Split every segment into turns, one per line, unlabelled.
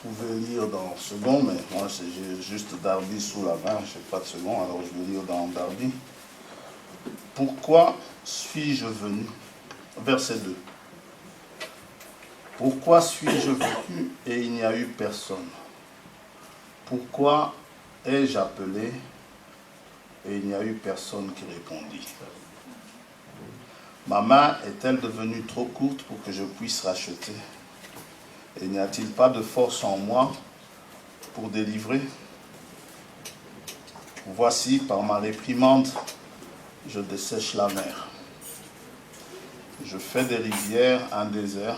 pouvez lire dans second, mais moi j'ai juste Darby sous la main, je n'ai pas de second, alors je vais lire dans Darby. Pourquoi suis-je venu? Verset 2. Pourquoi suis-je venu et il n'y a eu personne? Pourquoi ai-je appelé et il n'y a eu personne qui répondit? Ma main est-elle devenue trop courte pour que je puisse racheter? Et n'y a-t-il pas de force en moi pour délivrer? Voici, par ma réprimande, je dessèche la mer. Je fais des rivières un désert.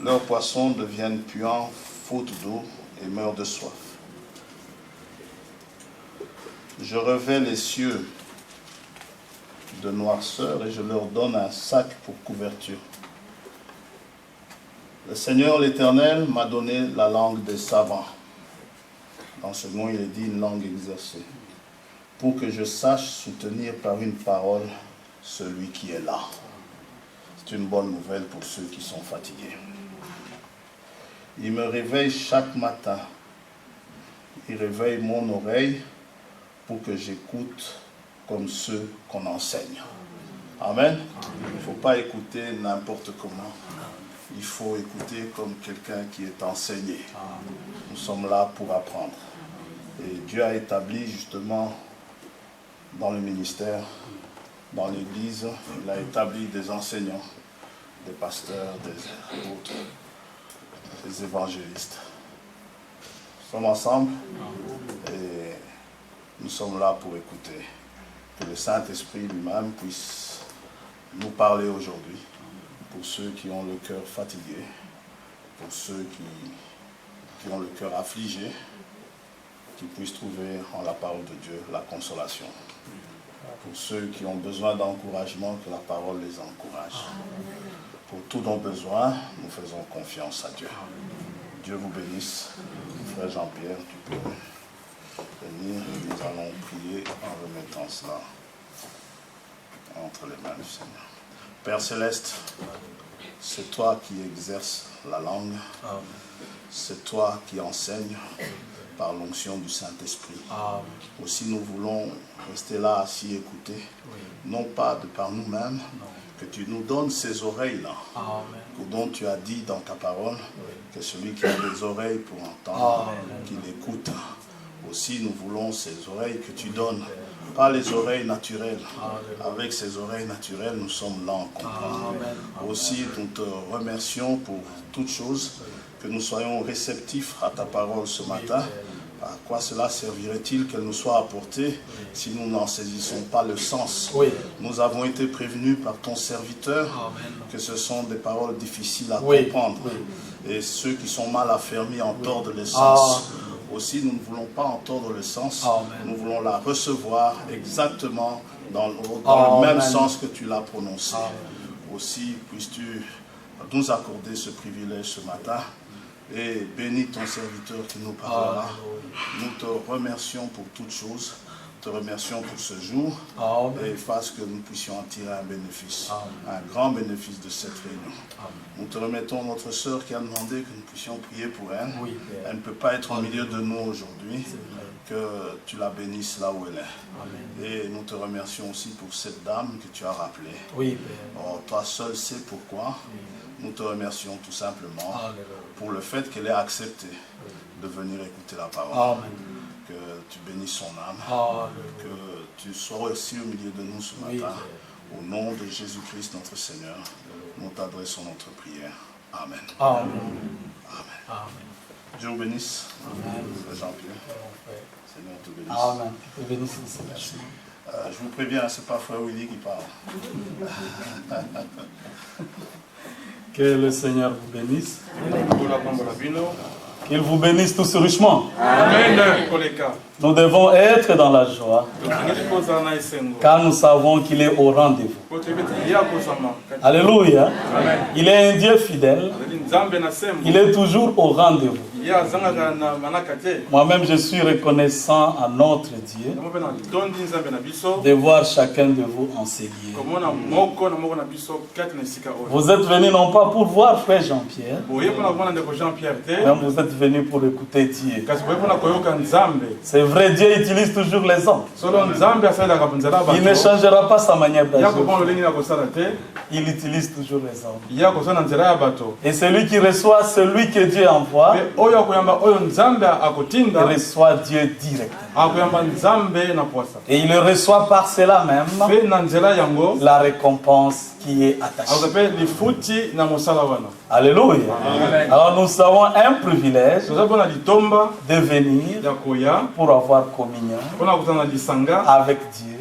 Leurs poissons deviennent puants, faute d'eau, et meurent de soif. Je revêts les cieux de noirceur et je leur donne un sac pour couverture. Le Seigneur l'Éternel m'a donné la langue des savants. Dans ce mot, il est dit une langue exercée. Pour que je sache soutenir par une parole celui qui est là. C'est une bonne nouvelle pour ceux qui sont fatigués. Il me réveille chaque matin. Il réveille mon oreille pour que j'écoute comme ceux qu'on enseigne. Amen. Il ne faut pas écouter n'importe comment. Il faut écouter comme quelqu'un qui est enseigné. Nous sommes là pour apprendre. Et Dieu a établi justement dans le ministère, dans l'Église, il a établi des enseignants, des pasteurs, des autres, des évangélistes. Nous sommes ensemble et nous sommes là pour écouter. Que le Saint-Esprit lui-même puisse nous parler aujourd'hui. Pour ceux qui ont le cœur fatigué, pour ceux qui ont le cœur affligé, qui puissent trouver en la parole de Dieu la consolation. Pour ceux qui ont besoin d'encouragement, que la parole les encourage. Pour tous nos besoins, nous faisons confiance à Dieu. Dieu vous bénisse. Frère Jean-Pierre, tu peux venir. Nous allons prier en remettant cela entre les mains du Seigneur. Père Céleste, c'est toi qui exerces la langue, c'est toi qui enseignes par l'onction du Saint-Esprit. Aussi nous voulons rester là assis écouter, non pas de par nous-mêmes, que tu nous donnes ces oreilles-là, dont tu as dit dans ta parole, que celui qui a des oreilles pour entendre, qu'il écoute. Aussi nous voulons ces oreilles que tu donnes, pas les oreilles naturelles. Avec ces oreilles naturelles, nous sommes là en comprendre. Aussi, nous te remercions pour toutes choses, que nous soyons réceptifs à ta parole ce matin. À quoi cela servirait-il qu'elle nous soit apportée si nous n'en saisissons pas le sens? Nous avons été prévenus par ton serviteur que ce sont des paroles difficiles à comprendre. Et ceux qui sont mal affermis en tordent le sens. Aussi, nous ne voulons pas en tordre le sens, nous voulons la recevoir exactement dans le même sens que tu l'as prononcé. Aussi, puisses-tu nous accorder ce privilège ce matin et bénis ton serviteur qui nous parlera. Nous te remercions pour toutes choses, te remercions pour ce jour et fasse que nous puissions en tirer un bénéfice, un grand bénéfice de cette réunion. Nous te remettons notre sœur qui a demandé que nous puissions prier pour elle. Elle ne peut pas être au milieu de nous aujourd'hui, que tu la bénisses là où elle est. Et nous te remercions aussi pour cette dame que tu as rappelée. Toi seul sais pourquoi. Nous te remercions tout simplement pour le fait qu'elle ait accepté de venir écouter la parole. Que tu bénisses son âme, que tu sois aussi au milieu de nous ce matin. Au nom de Jésus-Christ notre Seigneur, nous t'adressons notre prière. Amen. Amen. Dieu vous bénisse. Jean-Pierre. Seigneur te bénisse.
Amen. Te bénisse. Merci.
Je vous préviens, ce n'est pas Frère Willy qui parle.
Que le Seigneur vous bénisse. Qu'il vous bénisse tous richement.
Amen.
Nous devons être dans la joie, car nous savons qu'il est au rendez-vous. Alléluia. Il est un Dieu fidèle. Il est toujours au rendez-vous. Moi-même, je suis reconnaissant à notre Dieu de voir chacun de vous enseigner. Vous êtes venus non pas pour voir Frère Jean-Pierre, mais vous êtes venus pour écouter Dieu. C'est vrai, Dieu utilise toujours les hommes. Il ne changera pas sa manière d'agir. Il utilise toujours les hommes. Et celui qui reçoit celui que Dieu envoie, il reçoit Dieu directement. Et il le reçoit par cela même la récompense qui est attachée. Alléluia. Alors nous avons un privilège de venir pour avoir communion avec Dieu,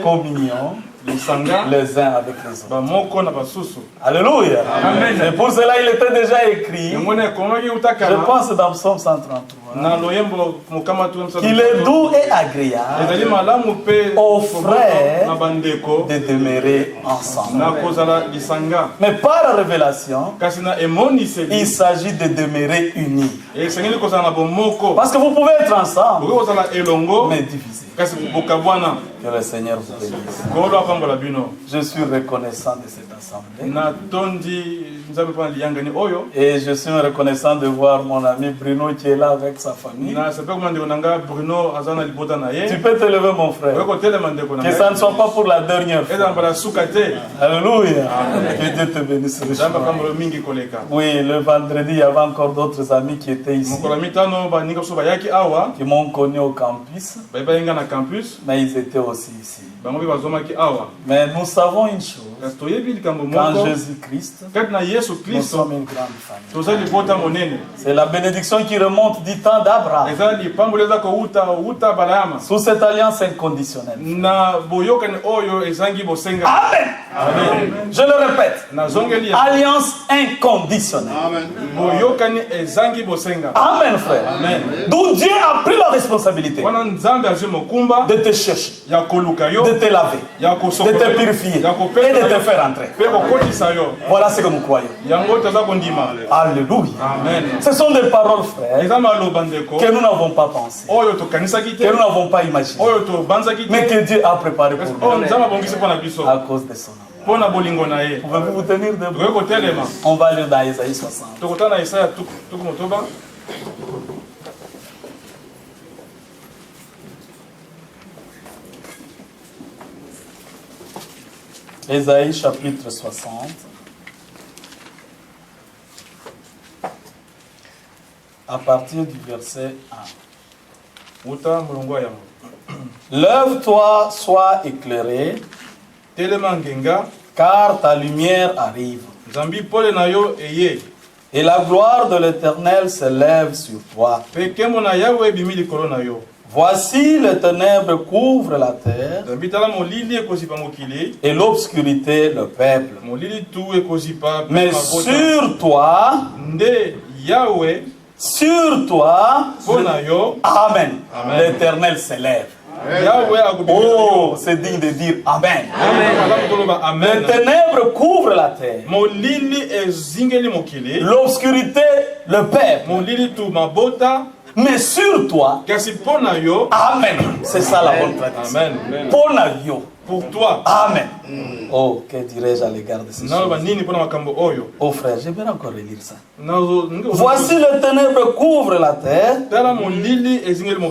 communion les uns avec les autres. Alléluia. Et pour cela, il était déjà écrit, je pense dans Psaume 133, qu'il est doux et agréable aux frères de demeurer ensemble. Mais par la révélation, il s'agit de demeurer unis. Parce que vous pouvez être ensemble, mais divisés. Que le Seigneur vous bénisse. Je suis reconnaissant de cette assemblée. Et je suis reconnaissant de voir mon ami Bruno qui est là avec sa famille. Tu peux te lever, mon frère. Que ça ne soit pas pour la dernière fois. Alléluia. Que Dieu te bénisse. Oui, le vendredi, il y avait encore d'autres amis qui étaient ici, qui m'ont connu au campus. Mais ils étaient aussi ici. Mais nous savons une chose. Quand Jésus-Christ, nous sommes une grande famille. C'est la bénédiction qui remonte du temps d'Abraham. Sous cette alliance inconditionnelle. Amen. Amen. Je le répète. Alliance inconditionnelle. Amen, frère. Amen. D'où Dieu a pris la responsabilité de te chercher, de te laver, de te purifier et de te faire entrer. Voilà ce que nous croyons. Alléluia. Amen. Ce sont des paroles, frères, que nous n'avons pas pensé, que nous n'avons pas imaginé, mais que Dieu a préparé pour nous à cause de son amour. Pouvez-vous vous tenir debout? On va lire dans Isaïe 60. Isaïe chapitre 60. À partir du verset 1. Lève-toi, sois éclairé, car ta lumière arrive. Et la gloire de l'Éternel se lève sur toi. Voici les ténèbres couvrent la terre et l'obscurité le peuple. Mais sur toi, Amen, l'Éternel s'élève. Oh, c'est digne de dire Amen. Amen. Les ténèbres couvrent la terre, l'obscurité le peuple. Mais sur toi, Amen. C'est ça la bonne traduction. Amen. Pour toi. Amen. Oh, que dirais-je à l'égard de ces choses? Oh frère, j'aimerais encore relire ça. Voici les ténèbres couvrent la terre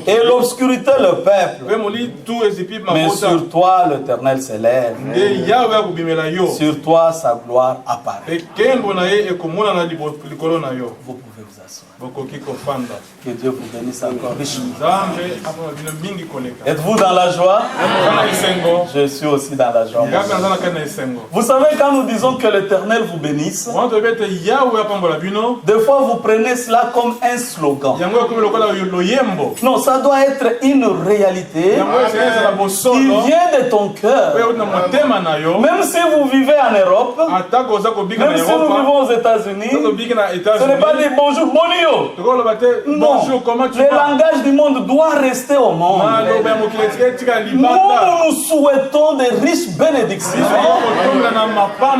et l'obscurité le peuple. Mais sur toi l'Éternel s'élève. Sur toi sa gloire apparaît. Vous pouvez vous asseoir. Que Dieu vous bénisse encore richement. Êtes-vous dans la joie? Je suis aussi dans la joie. Vous savez, quand nous disons que l'Éternel vous bénisse, des fois vous prenez cela comme un slogan. Non, ça doit être une réalité qui vient de ton cœur. Même si vous vivez en Europe, même si nous vivons aux États-Unis, ce n'est pas des bonjour, bonio. Non, le langage du monde doit rester au monde. Nous souhaitons héritons de riches bénédictions,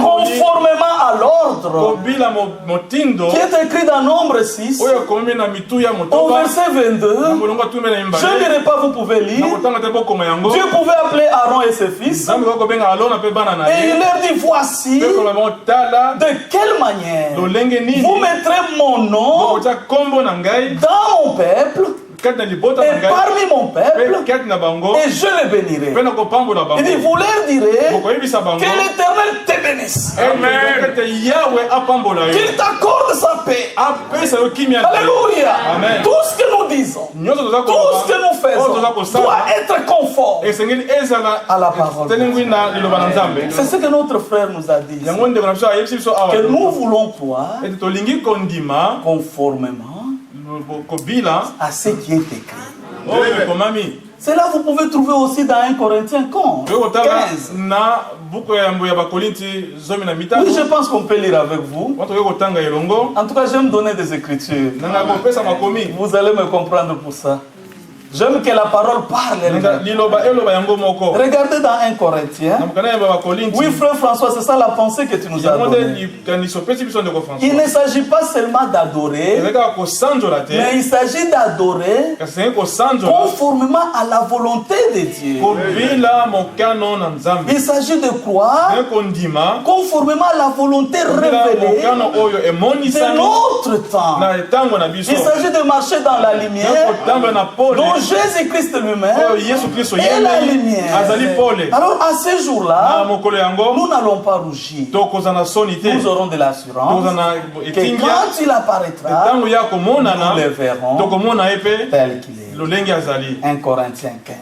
conformément à l'ordre qui est écrit dans Nombre 6, au verset 22. Je ne dirai pas, vous pouvez lire. Dieu pouvait appeler Aaron et ses fils, et il leur dit, voici de quelle manière vous mettrez mon nom dans mon peuple et parmi mon peuple, et je les bénirai. Il dit, vous leur direz que l'Éternel te bénisse, qu'il t'accorde sa paix. Alléluia. Tout ce que nous disons, tout ce que nous faisons doit être conforme à la parole. C'est ce que notre frère nous a dit, que nous voulons croire conformément à ce qui est écrit. Cela vous pouvez trouver aussi dans 1 Corinthiens 15. Oui, je pense qu'on peut lire avec vous. En tout cas, j'aime donner des écritures. Vous allez me comprendre pour ça. J'aime que la parole parle. Regardez dans 1 Corinthiens. Oui, frère François, c'est ça la pensée que tu nous as donnée. Il ne s'agit pas seulement d'adorer, mais il s'agit d'adorer conformément à la volonté de Dieu. Il s'agit de croire conformément à la volonté révélée de notre temps. Il s'agit de marcher dans la lumière dont Jésus-Christ lui-même est la lumière. Alors à ce jour-là, nous n'allons pas rougir. Nous aurons de l'assurance que quand il apparaîtra, nous le verrons tel qu'il est. 1 Corinthiens 15.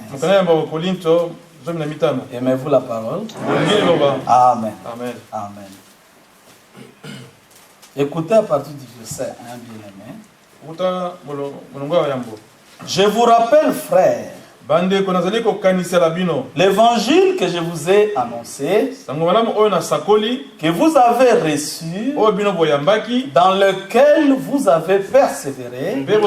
Aimez-vous la parole? Amen. Amen. Écoutez à partir du verset 1, bien-aimé. Je vous rappelle, frères, l'évangile que je vous ai annoncé, que vous avez reçu, dans lequel vous avez persévéré, et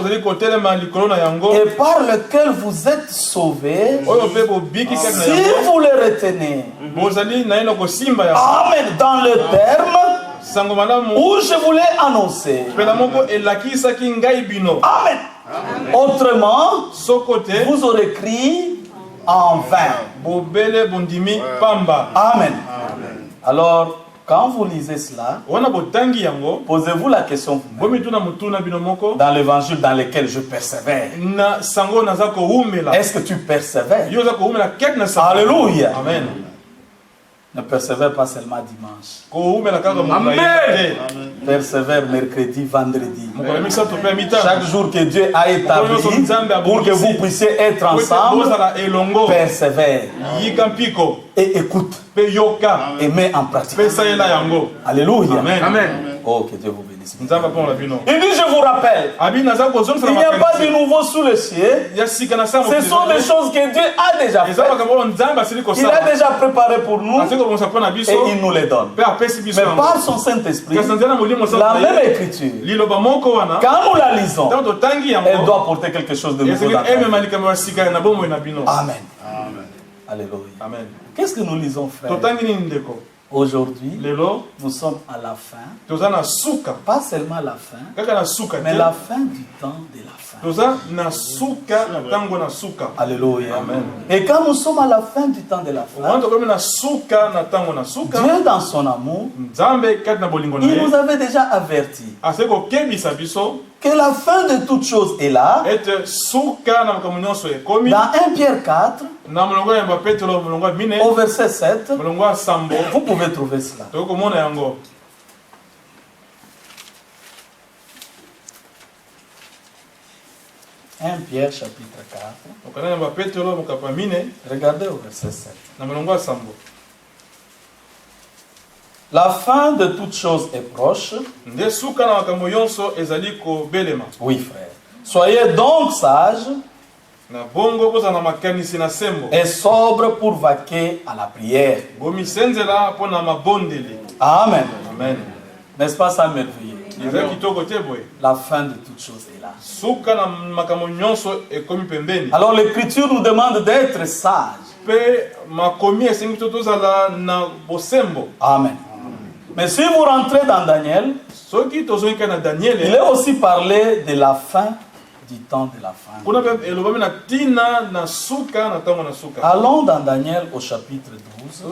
par lequel vous êtes sauvés, si vous le retenez. Amen. Dans le terme où je vous l'ai annoncé. Amen. Autrement, vous aurez crié en vain. Amen. Alors, quand vous lisez cela, posez-vous la question dans l'évangile dans lequel je persévère. Est-ce que tu persévères? Alléluia. Amen. Ne persévère pas seulement dimanche. Amen. Persévère mercredi, vendredi. Chaque jour que Dieu a établi pour que vous puissiez être ensemble, persévère. Et écoute. Et mets en pratique. Alléluia. Amen. Oh, que Dieu vous bénisse. Il dit, je vous rappelle, il n'y a pas de nouveau sous le ciel. Ce sont des choses que Dieu a déjà faites. Il a déjà préparé pour nous et il nous les donne. Mais par son Saint-Esprit, la même écriture, quand nous la lisons, elle doit porter quelque chose de nouveau. Amen. Alléluia. Amen. Qu'est-ce que nous lisons, frère? Aujourd'hui, nous sommes à la fin, pas seulement la fin, mais la fin du temps de la fin. Alléluia. Amen. Et quand nous sommes à la fin du temps de la fin, Dieu dans son amour, il nous avait déjà averti que la fin de toute chose est là. Dans 1 Pierre 4, au verset 7, vous pouvez trouver cela. 1 Pierre chapitre 4. Regardez au verset 7. La fin de toute chose est proche. Oui, frère. Soyez donc sages et sobres pour vaquer à la prière. Amen. Amen. N'est-ce pas ça merveilleux? La fin de toute chose est là. Alors l'écriture nous demande d'être sages. Amen. Mais si vous rentrez dans Daniel, il est aussi parlé de la fin du temps de la fin. Allons dans Daniel au chapitre 12.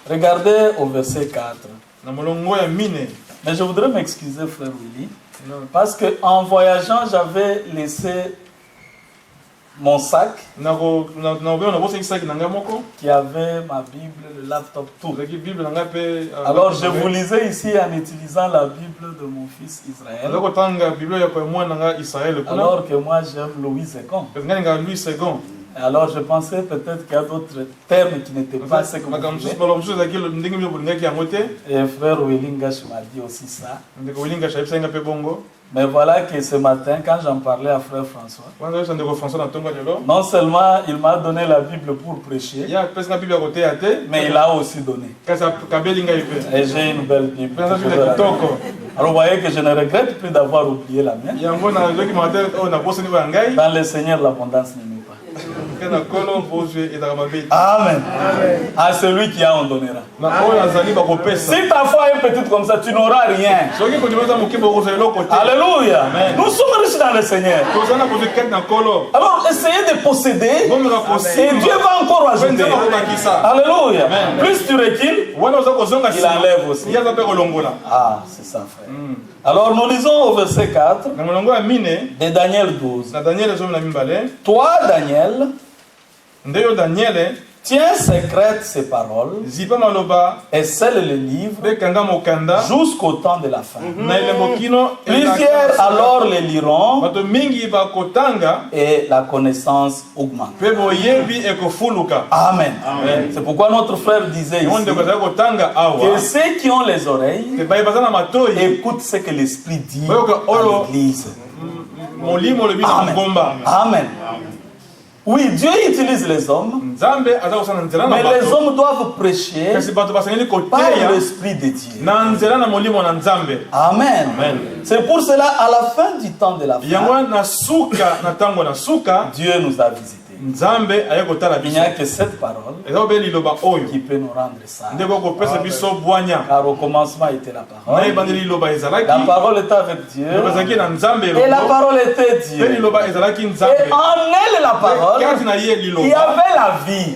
Regardez au verset 4. Mais je voudrais m'excuser, frère Willy, parce qu'en voyageant, j'avais laissé mon sac qui avait ma Bible, le laptop, tout. Alors je vous lisais ici en utilisant la Bible de mon fils Israël. Alors que moi j'aime Louis II. Alors je pensais peut-être qu'il y a d'autres termes qui n'étaient pas ce que vous voulez. Et frère Willingash m'a dit aussi ça. Mais voilà que ce matin, quand j'en parlais à frère François, non seulement il m'a donné la Bible pour prêcher, mais il a aussi donné. Et j'ai une belle Bible. Alors vous voyez que je ne regrette plus d'avoir oublié la mienne. Dans le Seigneur, l'abondance ne m'est pas. Amen. À celui qui a, on donnera. Si ta foi est petite comme ça, tu n'auras rien. Alléluia. Nous sommes riches dans le Seigneur. Alors essayez de posséder et Dieu va encore ajouter. Alléluia. Plus tu recules, il enlève aussi. Ah, c'est ça, frère. Alors nous lisons au verset 4 de Daniel 12. Toi, Daniel, tiens secrètes ces paroles et scelle les livres jusqu'au temps de la fin. Plusieurs alors les liront et la connaissance augmente. Amen. C'est pourquoi notre frère disait ici que ceux qui ont les oreilles écoutent ce que l'Esprit dit à l'Église. Amen. Amen. Oui, Dieu utilise les hommes, mais les hommes doivent prêcher par l'Esprit de Dieu. Amen. C'est pour cela, à la fin du temps de la fin, Dieu nous a visités. Il n'y a que cette parole qui peut nous rendre sages. Car au commencement était la parole. La parole était avec Dieu. Et la parole était Dieu. Et en elle, la parole, il y avait la vie.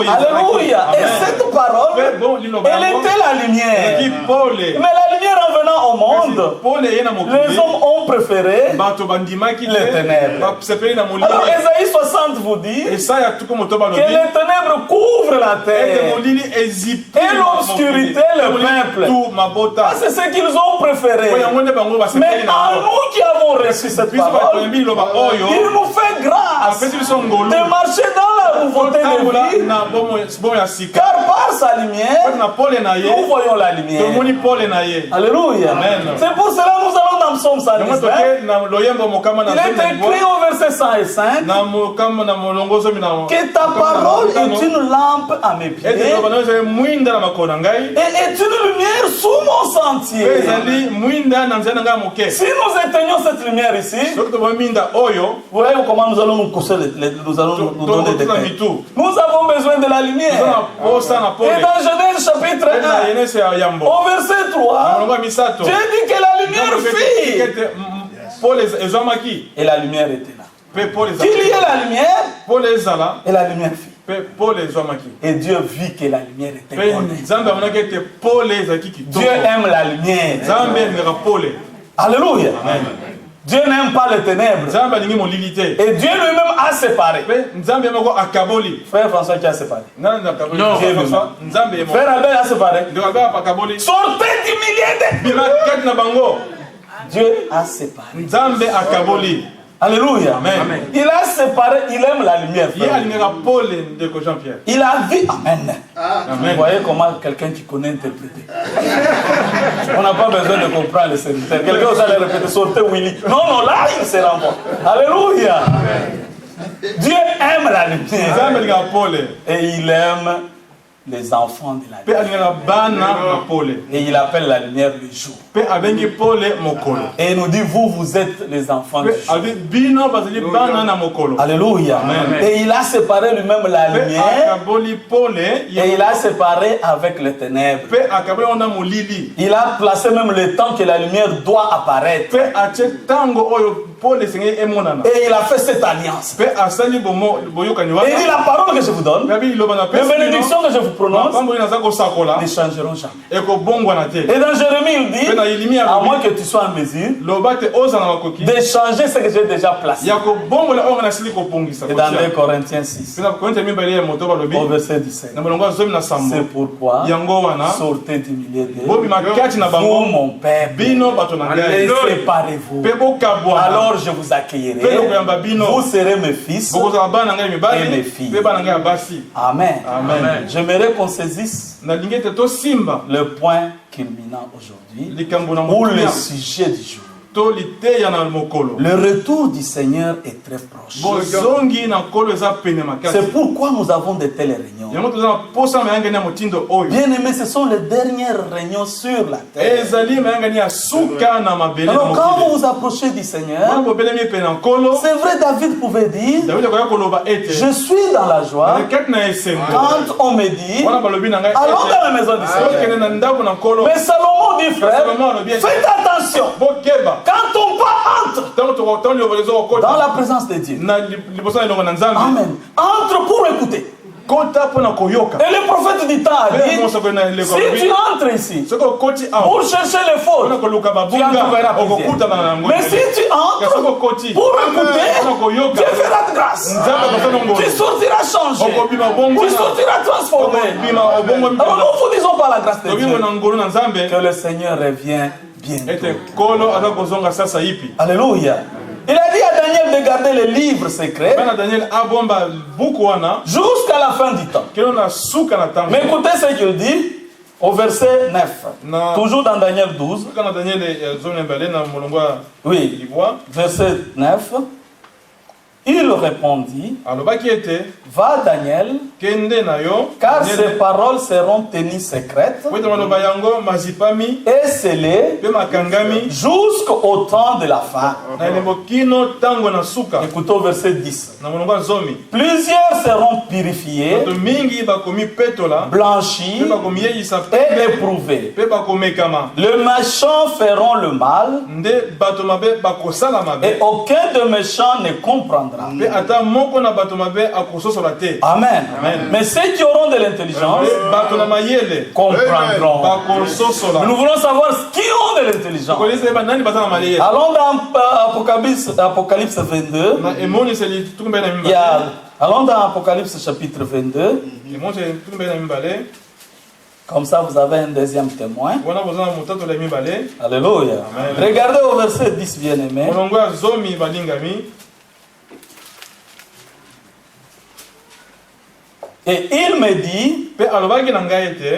Alléluia. Et cette parole, elle était la lumière. Mais la lumière en venant au monde, les hommes ont préféré les ténèbres. Alors Ésaïe 60 vous dit que les ténèbres couvrent la terre et l'obscurité le peuple. C'est ce qu'ils ont préféré. Mais en nous qui avons reçu cette parole, il nous fait grâce de marcher dans la nouveauté de vie, car par sa lumière, nous voyons la lumière. Alléluia. C'est pour cela que nous allons dans Psaume 119. Il est écrit au verset 105 que ta parole est une lampe à mes pieds et est une lumière sous mon sentier. Si nous éteignons cette lumière ici, vous voyez comment nous allons nous coucher, nous allons nous donner des têtes. Nous avons besoin de la lumière. Et dans Genèse chapitre 1, au verset 3, Dieu dit que la lumière fit. Et la lumière était là. Qu'il y ait la lumière, et la lumière fit. Et Dieu vit que la lumière était bonne. Dieu aime la lumière. Alléluia. Dieu n'aime pas les ténèbres. Et Dieu lui-même a séparé. Frère François qui a séparé. Non. Frère Albert a séparé. Sortez du milieu de Dieu a séparé. Alléluia. Amen. Il a séparé, il aime la lumière. Il a vu. Amen. Vous voyez comment quelqu'un qui connaît interpréter. On n'a pas besoin de comprendre les serviteurs. Quelqu'un vous allez répéter, sortez Willy. Non, là il se remporte. Alléluia. Dieu aime la lumière. Et il aime les enfants de la lumière. Et il appelle la lumière le jour. Et il nous dit, vous êtes les enfants du jour. Alléluia. Et il a séparé lui-même la lumière. Et il a séparé avec les ténèbres. Il a placé même le temps que la lumière doit apparaître. Et il a fait cette alliance. Et il dit, la parole que je vous donne, les bénédictions que je vous prononce, ne changeront jamais. Et dans Jérémie, il dit, à moins que tu sois en mesure de changer ce que j'ai déjà placé. Et dans 2 Corinthiens 6, au verset 17, c'est pourquoi sortez du milieu d'eux, vous mon peuple, et séparez-vous. Alors je vous accueillerai, vous serez mes fils et mes filles. Amen. J'aimerais qu'on saisisse le point culminant aujourd'hui, ou le sujet du jour. Le retour du Seigneur est très proche. C'est pourquoi nous avons de telles réunions. Bien aimés, ce sont les dernières réunions sur la terre. Alors quand vous vous approchez du Seigneur, c'est vrai, David pouvait dire, je suis dans la joie quand on me dit, allons dans la maison du Seigneur. Mais Salomon dit, frère, faites attention. Quand on entre dans la présence de Dieu, amen, entre pour écouter. Et le prophète du temps a dit, si tu entres ici pour chercher les fautes, tu en trouveras plusieurs. Mais si tu entres pour écouter, Dieu fera de grâce. Tu sortiras changé. Tu sortiras transformé. Alors nous vous disons par la grâce de Dieu que le Seigneur revient bientôt. Alléluia. Il a dit à Daniel de garder les livres secrets jusqu'à la fin du temps. Mais écoutez ce qu'il dit au verset 9. Toujours dans Daniel 12. Oui, verset 9. Il répondit, va Daniel, car ces paroles seront tenues secrètes et scellées jusqu'au temps de la fin. Écoutez au verset 10. Plusieurs seront purifiés, blanchis et éprouvés. Les méchants feront le mal et aucun de méchants ne comprendra. Amen. Mais ceux qui auront de l'intelligence comprendront. Nous voulons savoir qui ont de l'intelligence. Allons dans Apocalypse 22. Allons dans Apocalypse chapitre 22. Comme ça, vous avez un deuxième témoin. Alléluia. Regardez au verset 10, bien-aimé. Et il me dit,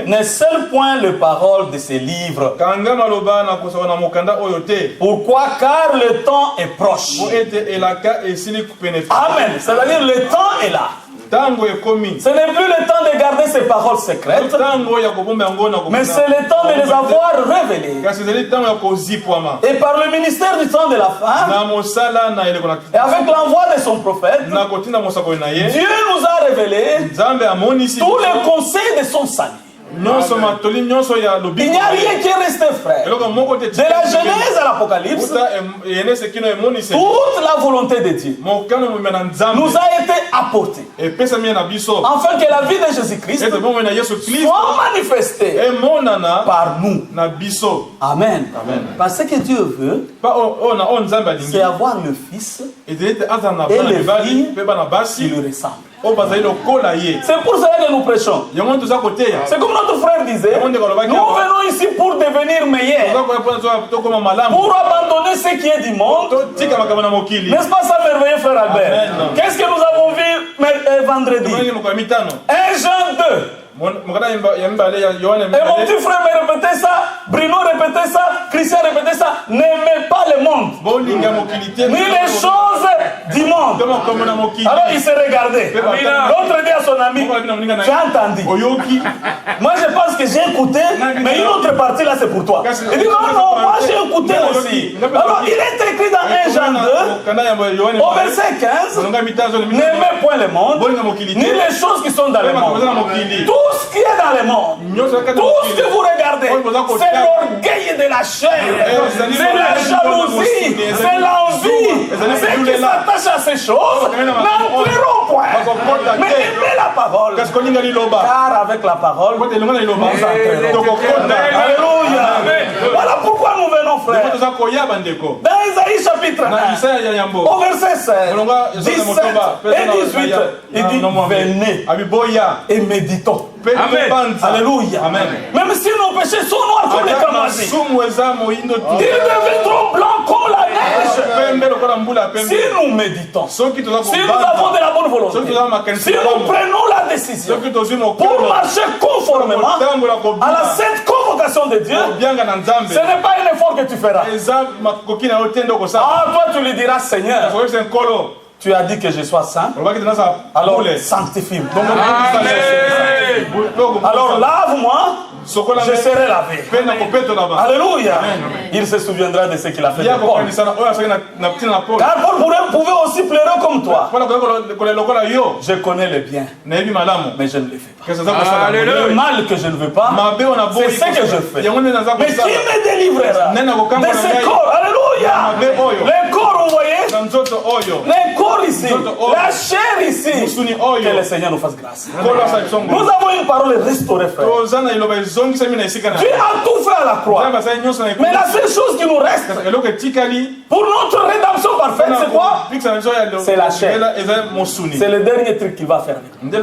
ne scelle point les paroles de ces livres. Pourquoi? Car le temps est proche. Amen. C'est-à-dire le temps est là. Ce n'est plus le temps de garder ces paroles secrètes, mais c'est le temps de les avoir révélées. Et par le ministère du temps de la fin, et avec l'envoi de son prophète, Dieu nous a révélé tous les conseils de son salut. Il n'y a rien qui est resté, frère. De la Genèse à l'Apocalypse, toute la volonté de Dieu nous a été apportée, afin que la vie de Jésus-Christ soit manifestée par nous. Amen. Parce que Dieu veut, c'est avoir le Fils et les filles qui lui ressemblent. C'est pour cela que nous prêchons. C'est comme notre frère disait, nous venons ici pour devenir meilleurs, pour abandonner ce qui est du monde. N'est-ce pas ça, merveilleux frère Albert? Qu'est-ce que nous avons vu vendredi? 1 Jean 2. Et mon petit frère me répétait ça, Bruno répétait ça, Christian répétait ça, n'aimez pas le monde, ni les choses du monde. Alors il se regardait. L'autre dit à son ami, tu as entendu? Moi je pense que j'ai écouté, mais une autre partie là c'est pour toi. Il dit non, moi j'ai écouté aussi. Alors il est écrit dans 1 Jean 2, au verset 15, n'aimez point le monde, ni les choses qui sont dans le monde. Tout ce qui est dans le monde, tout ce que vous regardez, c'est l'orgueil de la chair, c'est la jalousie, c'est l'envie. Ceux qui s'attachent à ces choses n'entreront point. Mais aimez la parole, car avec la parole, nous entrerons. Alléluia. Voilà pourquoi nous venons, frère. Dans Isaïe chapitre 1, au verset 16, 17 et 18, il dit, venez et méditons. Amen. Alléluia. Amen. Même si nos péchés sont noirs comme les cramoisis, ils deviendront blancs comme la neige. Si nous méditons, si nous avons de la bonne volonté, si nous prenons la décision pour marcher conformément à la sainte convocation de Dieu, ce n'est pas un effort que tu feras. Ah, toi tu lui diras, Seigneur, tu as dit que je sois saint, alors sanctifie-moi. Alors lave-moi, je serai lavé. Alléluia. Il se souviendra de ce qu'il a fait. Car Paul pouvait aussi pleurer comme toi. Je connais le bien, mais je ne le fais pas. Le mal que je ne veux pas, c'est ce que je fais. Mais qui me délivrera de ce corps? Alléluia. Le corps, vous voyez, le corps ici, la chair ici. Que le Seigneur nous fasse grâce. Nous avons une parole restaurée, frère. Tu as tout fait à la croix. Mais la seule chose qui nous reste pour notre rédemption parfaite, c'est quoi? C'est la chair. C'est le dernier truc qu'il va faire avec nous. La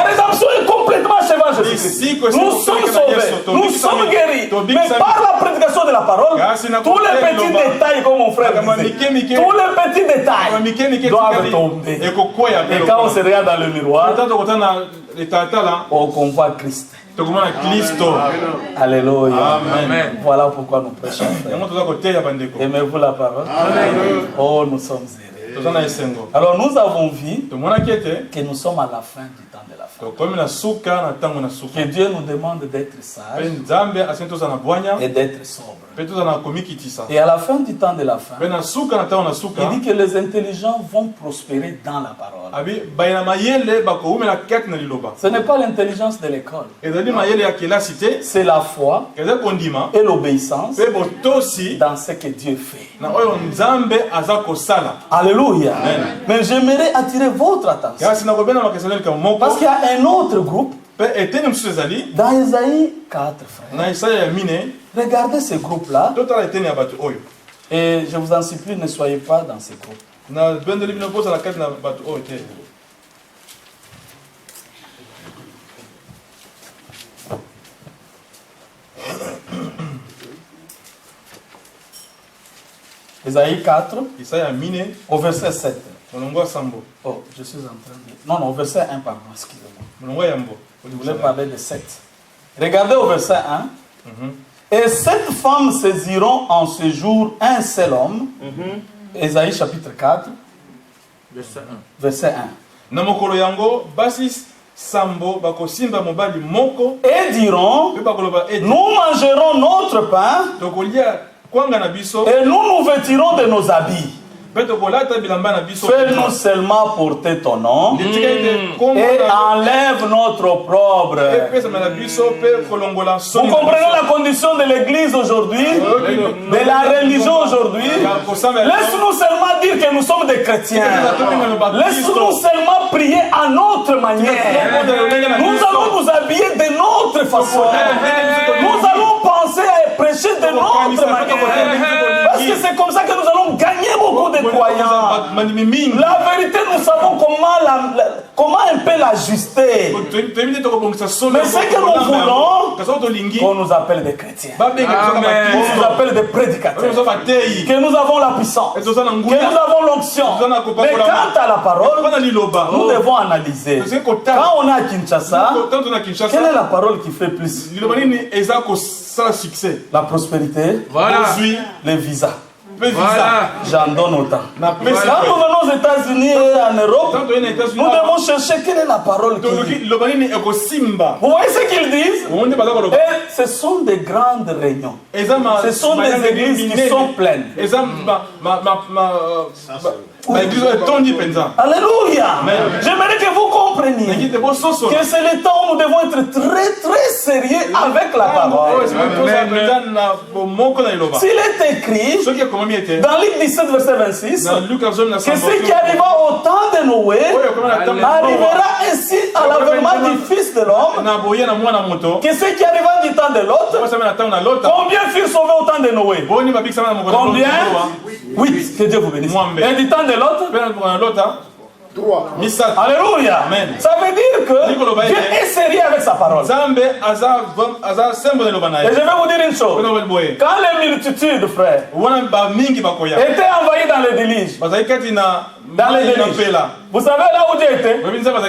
rédemption est complètement achevée en Jésus-Christ. Nous sommes sauvés, nous sommes guéris. Mais par la prédication de la parole, tous les petits détails, comme mon frère disait, tous les petits détails doivent tomber. Et quand on se regarde dans le miroir, on voit Christ. Alléluia. Amen. Voilà pourquoi nous prêchons. Aimez-vous la parole? Amen. Oh, nous sommes heureux. Alors nous avons vu que nous sommes à la fin du temps de la fin. Que Dieu nous demande d'être sages et d'être sobres. Et à la fin du temps de la fin, il dit que les intelligents vont prospérer dans la parole. Ce n'est pas l'intelligence de l'école. C'est la foi et l'obéissance dans ce que Dieu fait. Alléluia. Mais j'aimerais attirer votre attention. Parce qu'il y a un autre groupe dans Isaïe 4, frère. Regardez ce groupe-là. Et je vous en supplie, ne soyez pas dans ce groupe. Isaïe 4, au verset 7. Oh, je suis en train de... Non, au verset 1, pardon, excusez-moi. Je voulais parler de 7. Regardez au verset 1. Et 7 femmes saisiront en ce jour un seul homme. Isaïe chapitre 4, verset 1. Et diront, nous mangerons notre pain et nous nous vêtirons de nos habits. Fais-nous seulement porter ton nom et enlève notre opprobre. Vous comprenez la condition de l'église aujourd'hui, de la religion aujourd'hui? Laisse-nous seulement dire que nous sommes des chrétiens. Laisse-nous seulement prier à notre manière. Nous allons nous habiller de notre façon. Nous allons penser à prêcher de notre manière. Parce que c'est comme ça que nous allons gagner beaucoup beaucoup de croyants. La vérité, nous savons comment un peu l'ajuster. Mais ce que nous voulons, qu'on nous appelle des chrétiens, qu'on nous appelle des prédicateurs, que nous avons la puissance, que nous avons l'onction. Mais quant à la parole, nous devons analyser. Quand on est à Kinshasa, quelle est la parole qui fait plus? La prospérité, les visas. Voilà. J'en donne autant. Quand nous venons aux États-Unis et en Europe, nous devons chercher quelle est la parole qui dit. Vous voyez ce qu'ils disent? Et ce sont des grandes réunions. Ce sont des églises qui sont pleines. Alléluia. J'aimerais que vous compreniez que c'est le temps où nous devons être très très sérieux avec la parole. S'il est écrit dans Luc 17 verset 26 que ce qui arriva au temps de Noé arrivera ainsi à l'avènement du Fils de l'homme, que ce qui arriva du temps de l'autre, combien furent sauvés au temps de Noé? Combien? 8. Que Dieu vous bénisse. Et du temps de l'autre? 3. Alléluia. Amen. Ça veut dire que Dieu est sérieux avec sa parole. Et je vais vous dire une chose. Quand les multitudes, frères, étaient envahies dans les déluges, vous savez là où Dieu était?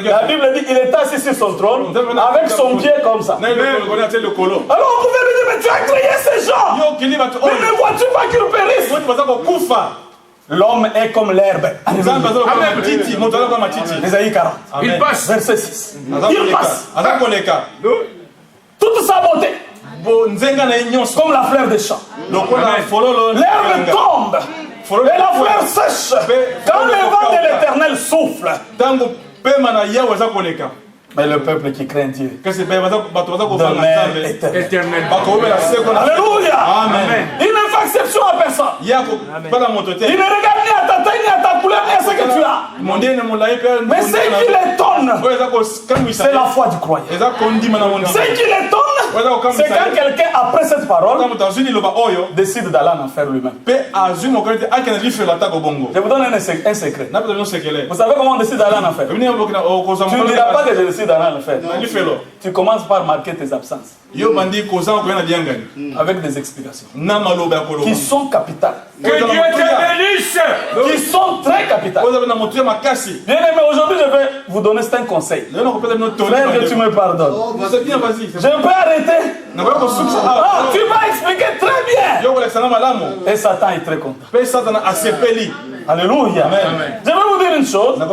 La Bible dit qu'il était assis sur son trône avec son pied comme ça. Alors on pouvait lui dire, mais tu as créé ces gens. Mais ne vois-tu pas qu'ils périssent? L'homme est comme l'herbe. Ésaïe 40. Il passe. Verset 6. Il passe. Toute sa beauté. Comme la fleur des champs. L'herbe tombe. Et la fleur sèche. Quand le vent de l'Éternel souffle. Mais le peuple qui craint Dieu demeure éternel. Alléluia. Amen. Il ne fait exception à personne. Il ne regarde ni à ta taille, ni à ta couleur, ni à ce que tu as. Mais ce qui l'étonne, c'est la foi du croyant. Ce qui l'étonne, c'est quand quelqu'un, après cette parole, décide d'aller en enfer lui-même. Je vous donne un secret. Vous savez comment on décide d'aller en enfer? Tu ne diras pas que je décide d'aller en enfer. Tu commences par marquer tes absences. Avec des explications qui sont capitales. Que Dieu te bénisse. Qui sont très capitales. Bien aimé, aujourd'hui je vais vous donner un conseil. Frère, que tu me pardonnes. Je peux arrêter. Tu vas expliquer très bien. Et Satan est très content. Alléluia. Je vais vous dire une chose. Ce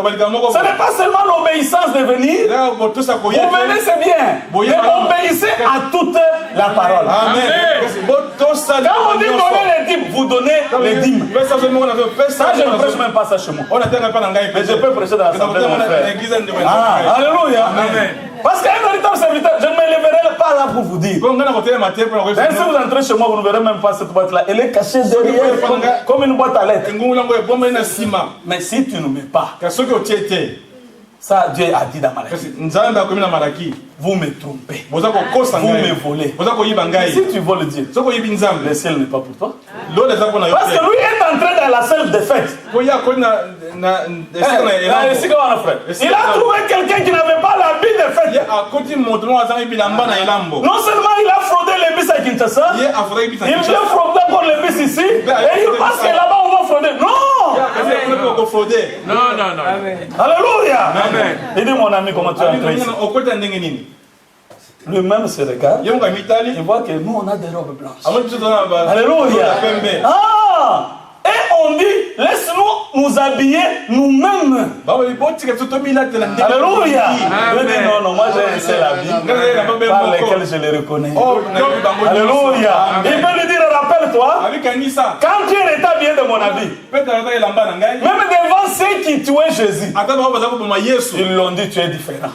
n'est pas seulement l'obéissance de venir. Vous venez, c'est bien. Mais obéissez à toute la parole. Quand on dit donner les dîmes, vous donnez les dîmes. Ça, je ne prêche même pas ça chez moi. Mais je peux prêcher dans l'assemblée de mon frère. Alléluia. Parce qu'un véritable serviteur, je ne me lèverai pas là pour vous dire. Même si vous entrez chez moi, vous ne verrez même pas cette boîte-là. Elle est cachée derrière comme une boîte à lettres. Mais si tu ne mets pas, ça Dieu a dit dans Malachie. Vous me trompez. Vous me volez. Si tu voles Dieu, le ciel n'est pas pour toi. Parce que lui est entré dans la seule défaite. Il a trouvé quelqu'un qui n'avait pas l'habit de fête. Non seulement il a fraudé les bis à Kinshasa, il vient frauder encore les bis ici, et il pense que là-bas on va frauder. Non! Non. Alléluia! Et dis mon ami, comment tu es entré ici? Lui-même se regarde, il voit que nous on a des robes blanches. Alléluia! Et on dit, laisse-nous nous habiller nous-mêmes. Alléluia! Non, moi j'ai un seul habit par lequel je les reconnais. Alléluia! Il peut lui dire, rappelle-toi, quand tu étais habillé de mon habit, même devant ceux qui tuaient Jésus, ils l'ont dit, tu es différent.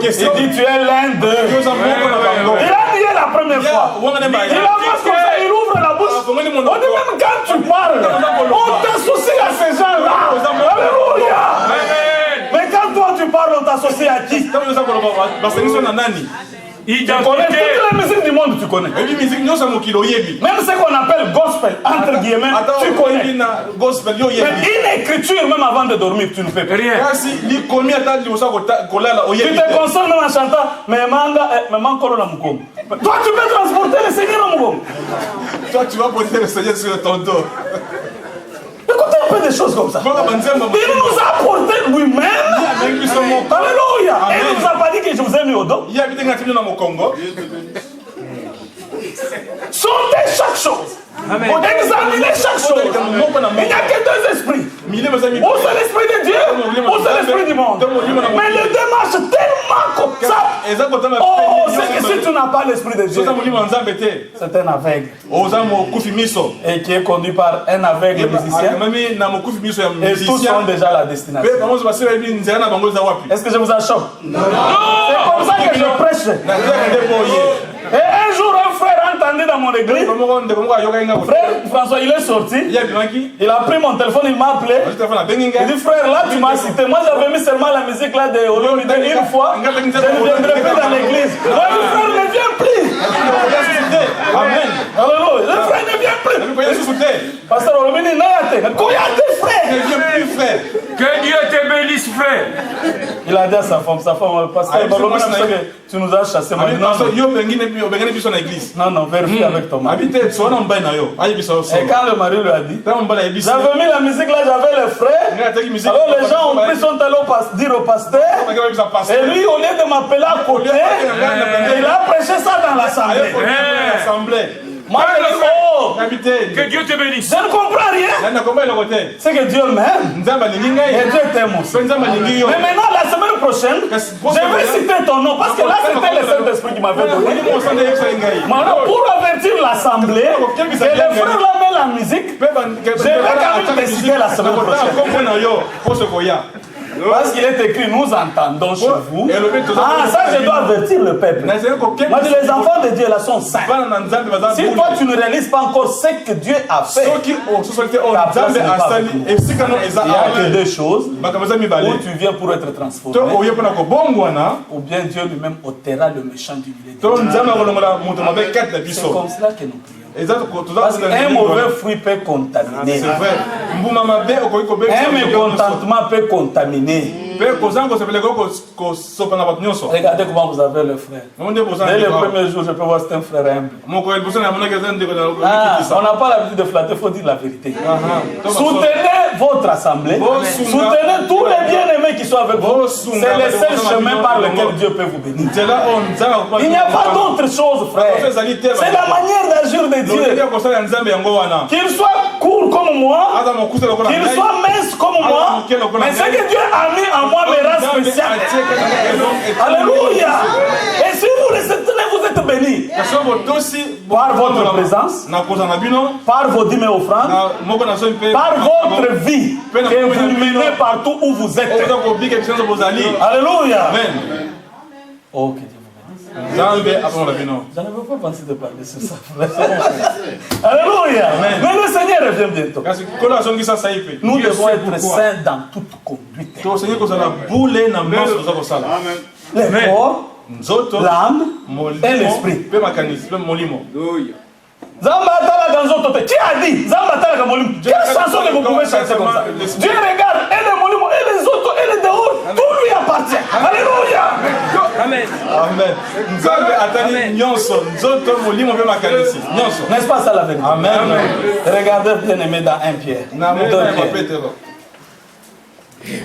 Il dit, tu es l'un d'eux. Il a nié la première fois. Il a fait comme ça, il ouvre la bouche. On dit même quand tu parles, on t'associe à ces gens-là. Alléluia. Mais quand toi tu parles, on t'associe à qui? Tu connais toutes les musiques du monde, tu connais. Même ce qu'on appelle gospel, entre guillemets, tu connais. Mais une écriture, même avant de dormir, tu ne fais pas. Rien. Tu te consoles même en chantant, mais toi, tu peux transporter le Seigneur en Mougon.
Toi, tu vas porter le Seigneur sur ton dos.
Écoutez un peu des choses comme ça. Il nous a apporté lui-même. Alléluia. Et il ne nous a pas dit que je vous ai mis au dos. Sondez chaque chose. Examinez chaque chose. Il n'y a que deux esprits. Ou c'est l'esprit de Dieu, ou c'est l'esprit du monde. Mais le démarche tellement comme ça. Oh, c'est que si tu n'as pas l'esprit de Dieu, c'est un aveugle. Et qui est conduit par un aveugle musicien. Et tous sont déjà à la destination. Est-ce que je vous achoppe? Non. C'est comme ça que je prêche. Et un jour, un frère entendait dans mon église. Frère François, il est sorti. Il a pris mon téléphone, il m'a appelé. Il dit, frère, là, tu m'as cité. Moi, j'avais mis seulement la musique là de Olomide une fois. Je ne viendrai plus dans l'église. Moi, le frère ne vient plus. Amen. Alléluia. Le frère ne vient plus. Pasteur Olomide, Nayate. Koyate, frère. Ne vient plus, frère. Que Dieu te bénisse, frère. Il a dit à sa femme, pasteur Olomide, tu nous as chassé. Non, vérifie avec ton mari. Et quand le mari lui a dit, j'avais mis la musique là, j'avais les frères. Alors les gens ont pris, sont allés dire au pasteur. Et lui, au lieu de m'appeler à côté, il a prêché ça dans l'assemblée. Moi, que Dieu te bénisse. Je ne comprends rien. C'est que Dieu m'aime. Et Dieu t'aime aussi. Mais maintenant, la semaine prochaine, je vais citer ton nom. Parce que là, c'était le Saint-Esprit qui m'avait donné. Maintenant, pour avertir l'assemblée, que les frères là mettent la musique, je vais quand même te citer la semaine prochaine. Parce qu'il est écrit, nous entendons chez vous. Ah, ça, je dois avertir le peuple. Moi, les enfants de Dieu là sont saints. Si toi, tu ne réalises pas encore ce que Dieu a fait, il n'y a que deux choses. Où tu viens pour être transformé, ou bien Dieu lui-même ôtera le méchant du milieu. C'est comme cela que nous prions. Parce qu'un mauvais fruit peut contaminer.
C'est vrai.
Un mécontentement peut contaminer. Regardez comment vous avez le frère. Dès le premier jour, je peux voir que c'est un frère humble. On n'a pas l'habitude de flatter, il faut dire la vérité. Soutenez votre assemblée. Soutenez tous les bien-aimés qui sont avec vous. C'est le seul chemin par lequel Dieu peut vous bénir. Il n'y a pas d'autre chose, frère. C'est la manière d'agir de Dieu. Qu'il soit court comme moi, qu'il soit mince comme moi, mais ce que Dieu a mis en moi me rend spécial. Alléluia. Et si vous le soutenez, vous êtes bénis. Par votre présence, par vos dîmes et offrandes, par votre vie que vous menez partout où vous êtes. Alléluia. Oh, que Dieu vous bénisse. Je n'avais pas pensé de parler sur ça, frère. Alléluia. Mais le Seigneur revient bientôt. Nous devons être saints dans toute conduite. Le corps, l'âme et l'esprit. Qui a dit quelle chanson que vous pouvez chanter comme ça? Dieu regarde et le molimo et les autres et les dehors, tout lui appartient. Alléluia. Amen. N'est-ce pas ça la vérité? Amen. Regardez bien aimé dans 1 Pierre. 2 Pierre.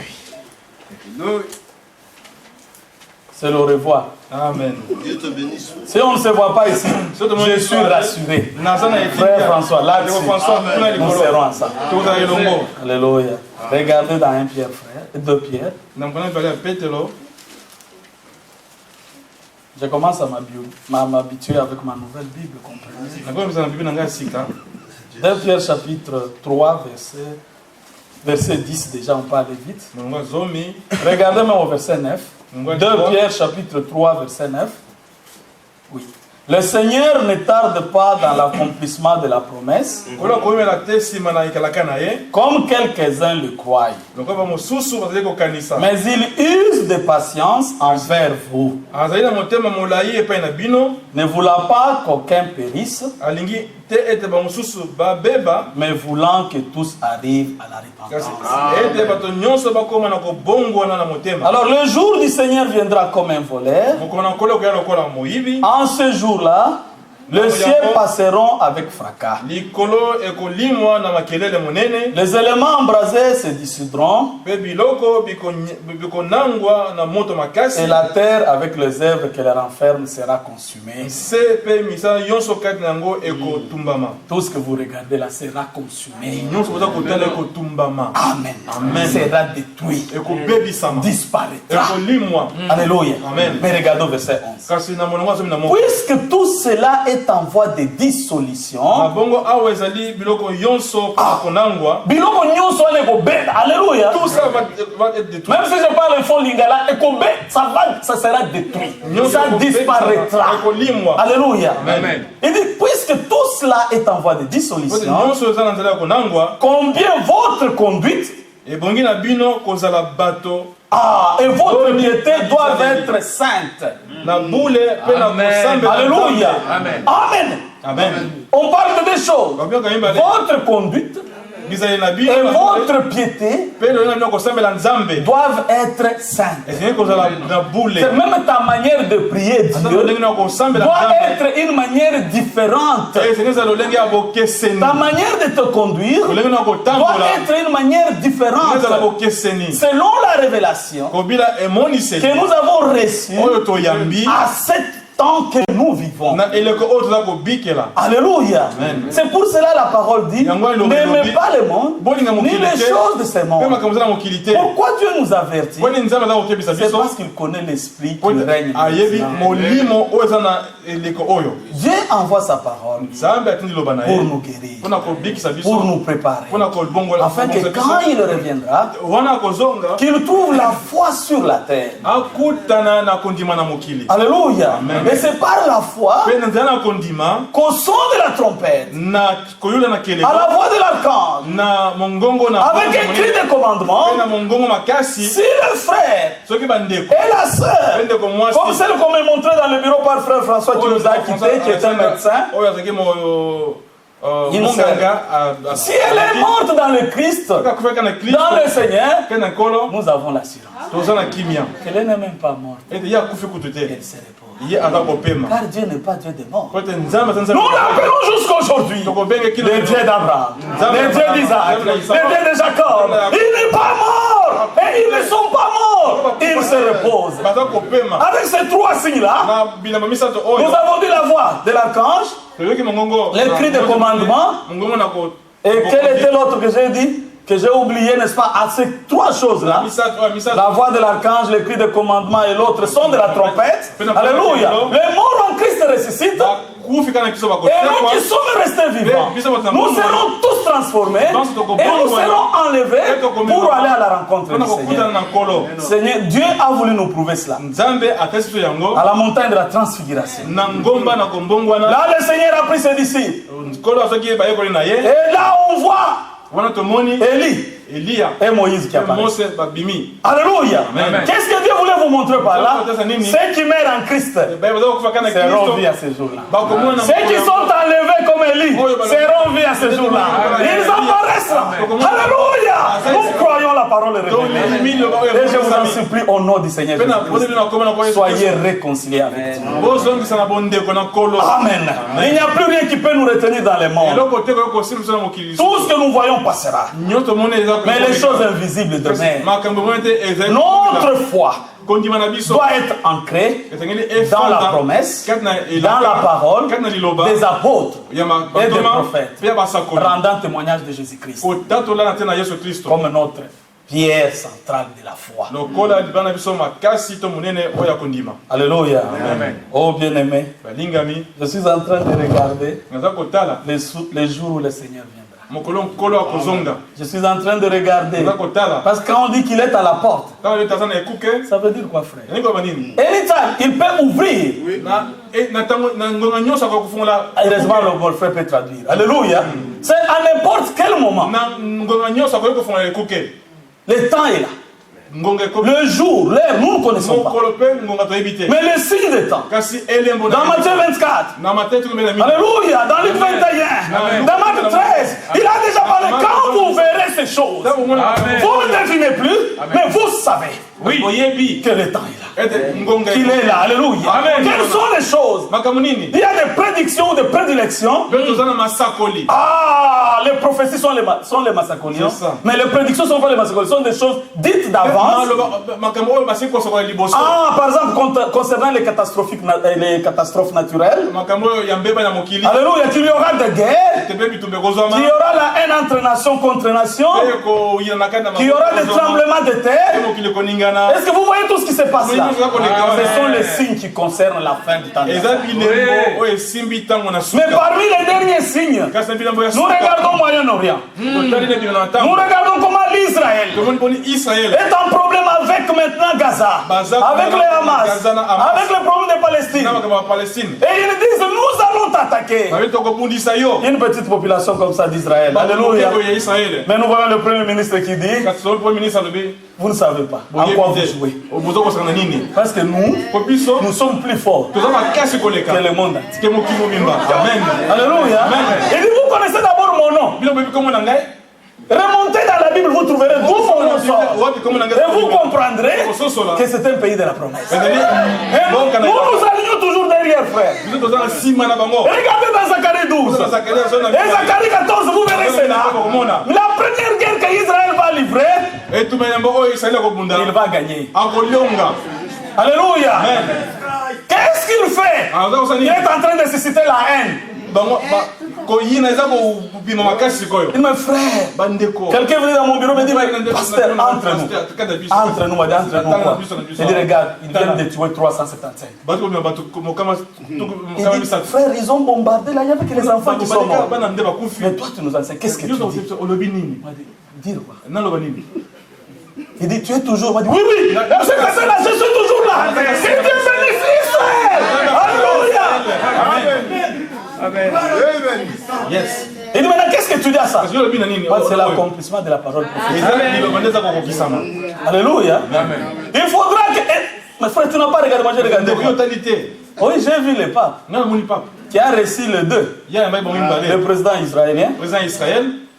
C'est le revoir. Amen. Dieu te bénisse. Si on ne se voit pas ici, je suis rassuré. Frère François, là nous serons ensemble. Alléluia. Regardez dans 1 Pierre, frère. 2 Pierre. Je commence à m'habituer avec ma nouvelle Bible, comprenez. 2 Pierre chapitre 3, verset 10, déjà on parle vite. Regardez même au verset 9. 2 Pierre chapitre 3, verset 9. Oui. Le Seigneur ne tarde pas dans l'accomplissement de la promesse, comme quelques-uns le croient. Mais il use de patience envers vous, ne voulant pas qu'aucun périsse, mais voulant que tous arrivent à la repentance. Alors le jour du Seigneur viendra comme un voleur. En ce jour-là, les cieux passeront avec fracas. Les éléments embrasés se dissoudront. Et la terre avec les œuvres qu'elle renferme sera consumée. Tout ce que vous regardez là sera consumé. Amen. Amen. Sera détruit. Disparaîtra. Alléluia. Amen. Mais regardons verset 11. Puisque tout cela est en voie de dissolution. Alléluia. Tout ça va être détruit. Même si je parle fond lingala, ça sera détruit. Ça disparaîtra. Alléluia. Amen. Il dit, puisque tout cela est en voie de dissolution, combien votre conduite et votre piété doivent être saintes. Alléluia. Amen. Amen. Amen. On parle de deux choses. Votre conduite et votre piété doivent être saintes. Même ta manière de prier Dieu doit être une manière différente. Ta manière de te conduire doit être une manière différente. Selon la révélation que nous avons reçue à cette tant que nous vivons. Alléluia. C'est pour cela la parole dit, n'aimez pas le monde, ni les choses de ce monde. Pourquoi Dieu nous avertit? C'est parce qu'il connaît l'esprit qui règne. Dieu envoie sa parole pour nous guérir, pour nous préparer, afin que quand il reviendra, qu'il trouve la foi sur la terre. Alléluia. Et c'est par la foi qu'au son de la trompette, à la voix de l'archange, avec un cri de commandement, si le frère et la sœur, comme celle qu'on m'a montré dans le bureau par frère François qui nous a quittés, qui est un médecin, si elle est morte dans le Christ, dans le Seigneur, nous avons l'assurance qu'elle n'est même pas morte. Elle se repose. Car Dieu n'est pas Dieu des morts. Nous l'appelons jusqu'aujourd'hui le Dieu d'Abraham, le Dieu d'Isaac, le Dieu de Jacob. Il n'est pas mort et ils ne sont pas morts. Ils se reposent. Avec ces trois signes-là, nous avons dit la voix de l'archange, les cris de commandement, et quel était l'autre que j'ai dit? Que j'ai oublié, n'est-ce pas, à ces trois choses-là, la voix de l'archange, les cris de commandement et l'autre son de la trompette. Alléluia. Les morts en Christ ressuscitent. Et nous qui sommes restés vivants, nous serons tous transformés et nous serons enlevés pour aller à la rencontre du Seigneur. Seigneur, Dieu a voulu nous prouver cela. À la montagne de la transfiguration. Là, le Seigneur a pris ses disciples. Et là, on voit Élie et Moïse qui apparaissent. Alléluia. Qu'est-ce que Dieu voulait vous montrer par là? Ceux qui meurent en Christ seront vus à ce jour-là. Ceux qui sont enlevés comme Élie seront vus à ce jour-là. Ils apparaissent là. Alléluia. Nous croyons la parole révélée. Et je vous en supplie au nom du Seigneur Jésus-Christ, soyez réconciliés avec Dieu. Amen. Il n'y a plus rien qui peut nous retenir dans le monde. Tout ce que nous voyons passera. Mais les choses invisibles demeurent. Notre foi doit être ancrée dans la promesse, dans la parole des apôtres et des prophètes, rendant témoignage de Jésus-Christ comme notre pierre centrale de la foi. Alléluia. Amen. Oh bien-aimé, je suis en train de regarder les jours où le Seigneur viendra. Je suis en train de regarder. Parce que quand on dit qu'il est à la porte, ça veut dire quoi, frère? Anytime, il peut ouvrir. Heureusement, le frère peut traduire. Alléluia. C'est à n'importe quel moment. Le temps est là. Le jour, l'heure, nous ne connaissons pas. Mais le signe des temps. Dans Matthieu 24. Alléluia. Dans Luc 21. Dans Marc 13. Il a déjà parlé. Quand vous verrez ces choses, vous ne devinez plus, mais vous savez que le temps est là. Qu'il est là. Alléluia. Quelles sont les choses? Il y a des prédictions ou des prédilections. Ah, les prophéties sont les massacolions. Mais les prédictions sont pas les massacolions. Ce sont des choses dites d'avance. Ah, par exemple, concernant les catastrophes naturelles. Alléluia, qu'il y aura des guerres. Qu'il y aura la haine entre nations contre nations. Qu'il y aura des tremblements de terre. Est-ce que vous voyez tout ce qui se passe là? Ce sont les signes qui concernent la fin du temps. Mais parmi les derniers signes, nous regardons Moyen-Orient. Nous regardons comment l'Israël est en problème avec maintenant Gaza, avec les Hamas, avec le problème de Palestine. Et ils disent, nous allons t'attaquer. Une petite population comme ça d'Israël. Alléluia. Mais nous voyons le Premier ministre qui dit, vous ne savez pas à quoi vous jouez. Parce que nous sommes plus forts que le monde. Alléluia. Il dit, vous connaissez d'abord mon nom. Remontez dans la Bible, vous trouverez d'où mon nom sort. Et vous comprendrez que c'est un pays de la promesse. Nous nous alignons toujours derrière, frère. Regardez dans Zacharie 12. Et Zacharie 14, vous verrez cela. La première guerre qu'Israël va livrer, il va gagner. Alléluia. Qu'est-ce qu'il fait? Il est en train de susciter la haine. Il me frère, quelqu'un venait dans mon bureau et me dit, pasteur, entre nous, quoi. Il dit, regarde, ils viennent de tuer 375. Il dit, frère, ils ont bombardé là, il y avait que les enfants qui sont morts. Mais toi, tu nous enseignes, qu'est-ce que tu dis? Dire quoi? Il dit, tu es toujours. Il m'a dit, oui, oui, je suis toujours là. C'est Dieu bénisse Israël. Alléluia. Amen. Yes. Il dit maintenant, qu'est-ce que tu dis à ça? C'est l'accomplissement de la parole prophétique. Alléluia. Il faudra que... Mais frère, tu n'as pas regardé, moi j'ai regardé. Oui, j'ai vu le pape qui a reçu les deux. Le président israélien.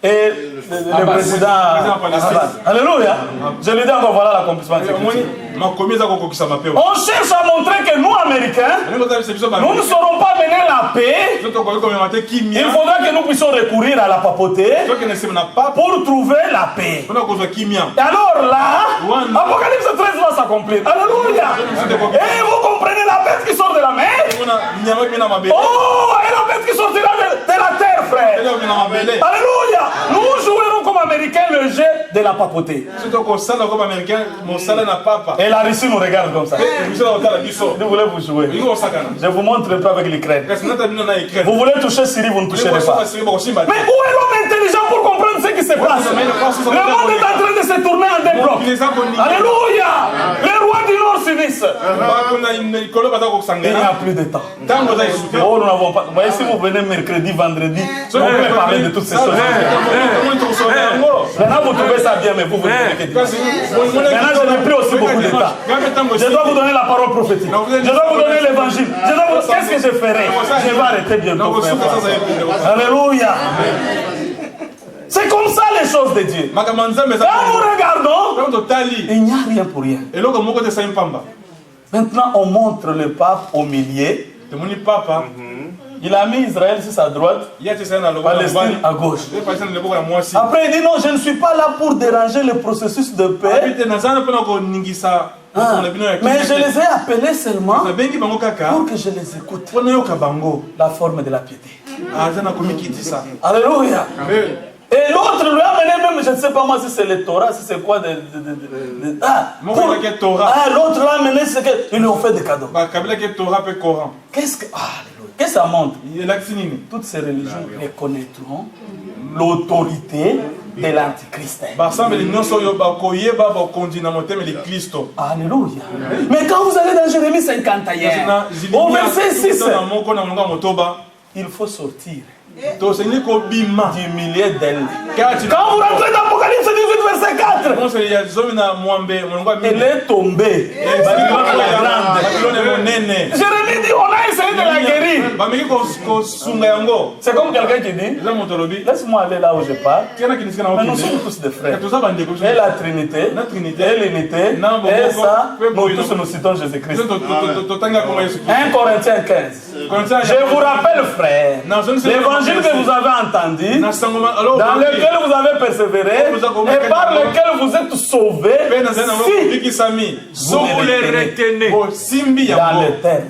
Et le président Abbas. Alléluia. Je lui dis encore, voilà l'accomplissement. On cherche à montrer que nous, Américains, nous ne saurons pas mener la paix. Il faudra que nous puissions recourir à la papauté pour trouver la paix. Et alors là, Apocalypse 13 va s'accomplir. Alléluia. Et vous comprenez la bête qui sort de la mer? Oh, et la bête qui sortira de la terre, frère. Alléluia. Nous jouerons comme Américains le jeu de la papauté. Et la Russie nous regarde comme ça. Vous voulez vous jouer? Je vous montre un peu avec l'Ukraine. Vous voulez toucher Syrie, vous ne toucherez pas. Mais où est l'homme intelligent pour comprendre ce qui se passe? Le monde est en train de se tourner en deux blocs. Alléluia. Les rois du Nord s'unissent. Il n'y a plus de temps. Oh, nous n'avons pas. Vous voyez, si vous venez mercredi, vendredi, on peut parler de toutes ces choses. Maintenant, vous trouvez ça bien, mais vous vous dites que maintenant, je n'ai plus aussi beaucoup de temps. Je dois vous donner la parole prophétique. Je dois vous donner l'évangile. Qu'est-ce que je ferai? Je vais arrêter bientôt. Alléluia. C'est comme ça les choses de Dieu. Quand nous regardons, il n'y a rien pour rien. Maintenant, on montre le pape au milieu. Il a mis Israël sur sa droite, Palestine à gauche. Après, il dit non, je ne suis pas là pour déranger le processus de paix. Mais je les ai appelés seulement pour que je les écoute. La forme de la piété. Alléluia. Et Et l'autre lui a amené même, je ne sais pas moi si c'est le Torah, si c'est quoi l'autre l'a amené, c'est qu'ils lui ont fait des cadeaux. Qu'est-ce que ça montre? Toutes ces religions reconnaîtront l'autorité de l'Antichrist. Alléluia. Mais quand vous allez dans Jérémie 51, au verset 6, il faut sortir du milieu d'elle. Quand vous rentrez dans Apocalypse 18, verset 4, elle est tombée. Jérémie dit, on a essayé de la guérir. C'est comme quelqu'un qui dit, laisse-moi aller là où je pars. Mais nous sommes tous des frères. Et la Trinité, et l'unité, et ça, nous tous nous citons Jésus-Christ. 1 Corinthiens 15. Je vous rappelle, frères, l'évangile que vous avez entendu, dans lequel vous avez persévéré, et par lequel vous êtes sauvés, si vous les retenez dans le terme.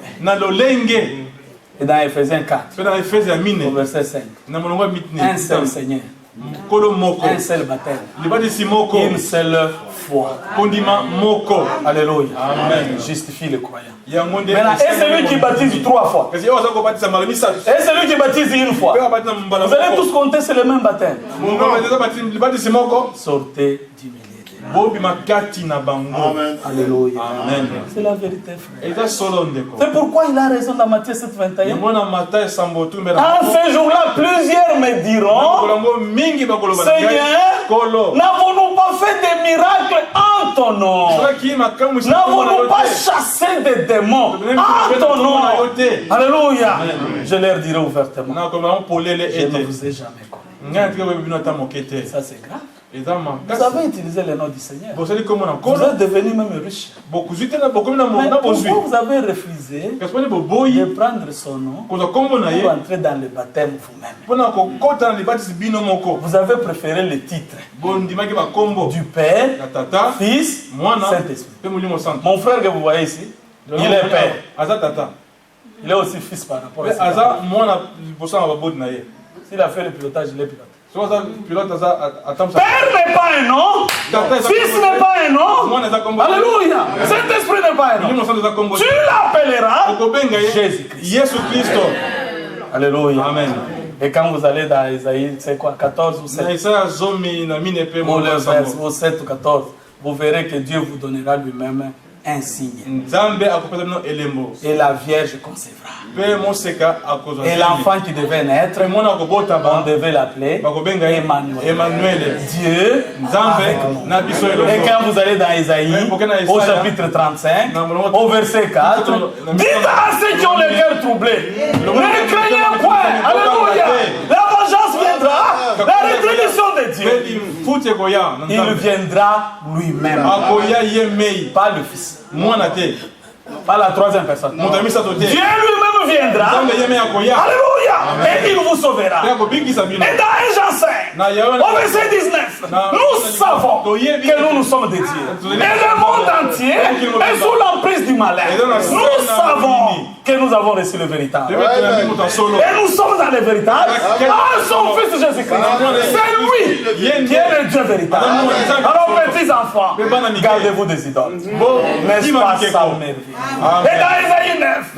Et dans Ephésiens 4, au verset 5, un seul Seigneur, un seul baptême, une seule foi. Alléluia. Amen. Justifie le croyant. Maintenant, et celui qui baptise 3 fois, et celui qui baptise une fois, vous allez tous compter, c'est le même baptême. Sortez du milieu. Alléluia. Amen. C'est la vérité, frère. C'est pourquoi il a raison dans Matthieu 7:21. En ce jour-là, plusieurs me diront, Seigneur, n'avons-nous pas fait des miracles en ton nom? N'avons-nous pas chassé des démons en ton nom? Alléluia. Je leur dirai ouvertement, je ne vous ai jamais connu. Ça, c'est grave. Vous avez utilisé le nom du Seigneur. Vous êtes devenu même riche. Mais pourquoi vous avez refusé de prendre son nom pour entrer dans le baptême vous-même? Vous avez préféré le titre du Père, Fils, Saint-Esprit. Mon frère que vous voyez ici, il est Père. Il est aussi Fils par rapport à ça. S'il a fait le pilotage, il est pilote. Père n'est pas un nom, Fils n'est pas un nom, alléluia, Saint-Esprit n'est pas un nom. Tu l'appelleras Jésus-Christ. Alléluia. Amen. Et quand vous allez dans Isaïe, c'est quoi, 14 ou 7 ou 7 ou 14, vous verrez que Dieu vous donnera lui-même un signe. Et la Vierge concevra. Et l'enfant qui devait naître, on devait l'appeler Emmanuel. Dieu avec nous. Et quand vous allez dans Isaïe, au chapitre 35, au verset 4, dites à ceux qui ont le cœur troublé, ne craignez point. Alléluia. La vengeance viendra, la rétribution de Dieu. Il viendra lui-même. Pas le Fils. Pas la troisième personne. Dieu lui-même viendra. Alléluia. Et il vous sauvera. Et dans 1 Jean 5, au verset 19, nous savons que nous sommes des dieux. Et le monde entier est sous l'emprise du malin. Nous savons que nous avons reçu le véritable. Et nous sommes dans le véritable. En son Fils Jésus-Christ. C'est lui qui est le Dieu véritable. Alors, petits enfants, gardez-vous des idoles. N'est-ce pas ça merveilleux? Et dans Isaïe 9,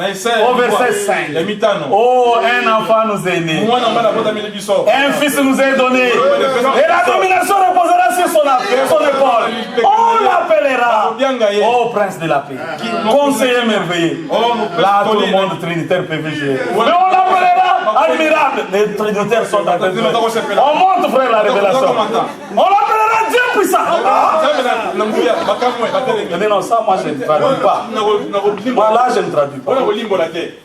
au verset 5, oh, un enfant nous est né, un fils nous est donné, et la domination reposera sur son épaule. On l'appellera, oh, prince de la paix, conseiller merveilleux. Là, tout le monde trinitaire peut juger. Mais on l'appellera admirable. Les trinitaires sont en train de dire. On monte, frère, la révélation. On l'appellera Dieu puissant. Mais non, ça, moi, je ne traduis pas. Moi, là, je ne traduis pas.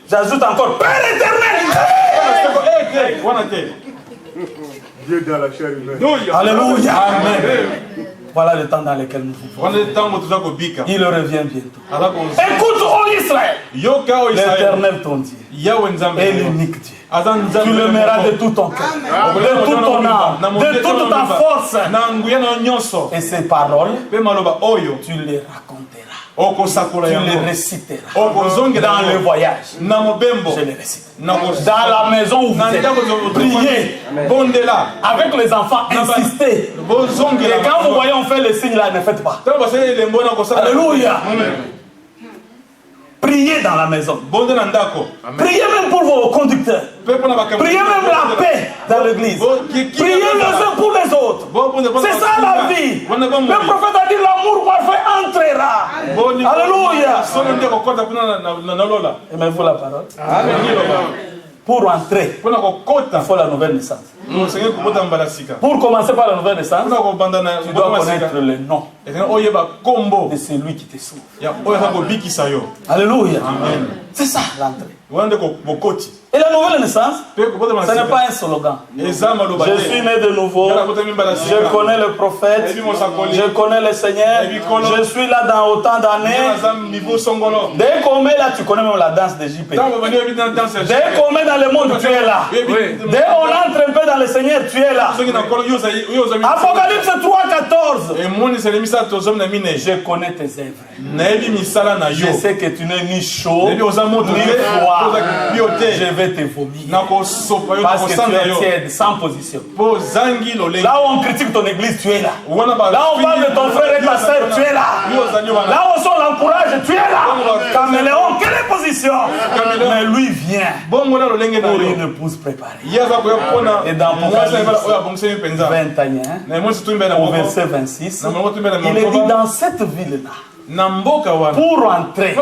J'ajoute encore Père éternel.
Dieu dans la chair humaine.
Alléluia. Amen. Voilà le temps dans lequel nous vivons. Il revient bientôt. Écoute, ô Israël, l'Éternel ton Dieu est l'unique Dieu. Tu l'aimeras de tout ton cœur, de toute ton âme, de toute ta force. Et ces paroles, tu les raconteras le réciteras. Dans le voyage, je le récite. Dans la maison où vous êtes, priez. Avec les enfants, insistez. Et quand vous voyez on fait le signe là, ne faites pas. Alléluia. Priez dans la maison. Priez même pour vos conducteurs. Priez même la paix dans l'église. Priez les uns pour les autres. C'est ça la vie. Le prophète a dit l'amour parfait entrera. Alléluia. Aimez-vous la parole? Pour entrer, il faut la nouvelle naissance. Pour commencer par la nouvelle naissance, tu dois connaître le nom de celui qui te sauve. Alléluia. C'est ça l'entrée. Et la nouvelle naissance, ce n'est pas un slogan. Je suis né de nouveau, je connais le prophète, je connais le Seigneur, je suis là dans autant d'années. Dès qu'on met là, tu connais même la danse de JP. Dès qu'on met dans le monde, tu es là. Dès qu'on entre un peu dans le Seigneur, tu es là. Apocalypse 3:14. Je connais tes œuvres. Je sais que tu n'es ni chaud, ni froid. Je vais te vomir. Parce que tu es tiède, sans position. Là où on critique ton église, tu es là. Là où on parle de ton frère et ta soeur, tu es là. Là où on l'encourage, tu es là. Caméléon, quelle est position? Mais lui vient pour une épouse préparée. Et dans Apocalypse 21, au verset 26, il est dit dans cette ville-là, pour entrer,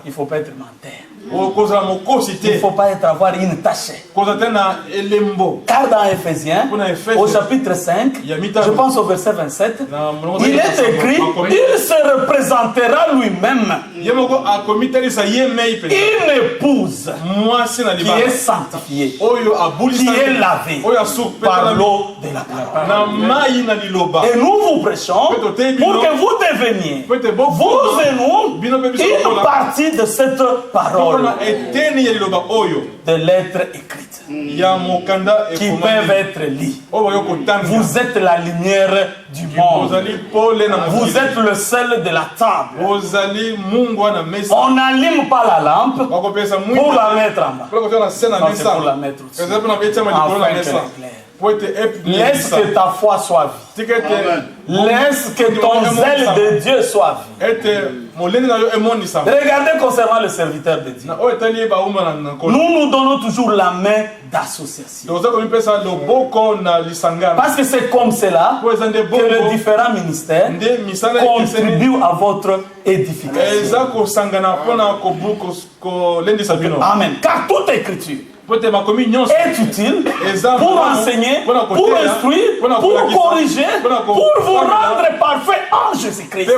il ne faut pas être menteur. Il ne faut pas avoir une tâche. Car dans Ephésiens, au chapitre 5, je pense au verset 27, il est écrit, il se représentera lui-même une épouse qui est sanctifiée, qui est lavée par l'eau de la parole. Et nous vous prêchons pour que vous deveniez, vous et nous, une partie de cette parole. De lettres écrites qui peuvent être liées. Vous êtes la lumière du monde. Vous êtes le sel de la table. On n'allume pas la lampe pour la mettre en bas. Non, c'est pour la mettre au-dessus. Laisse que ta foi soit vive. Laisse que ton zèle de Dieu soit vive. Regardez concernant le serviteur de Dieu. Nous donnons toujours la main d'association. Parce que c'est comme cela que les différents ministères contribuent à votre édification. Amen. Car toute écriture est utile pour enseigner, pour instruire, pour corriger, pour vous rendre parfait en Jésus-Christ.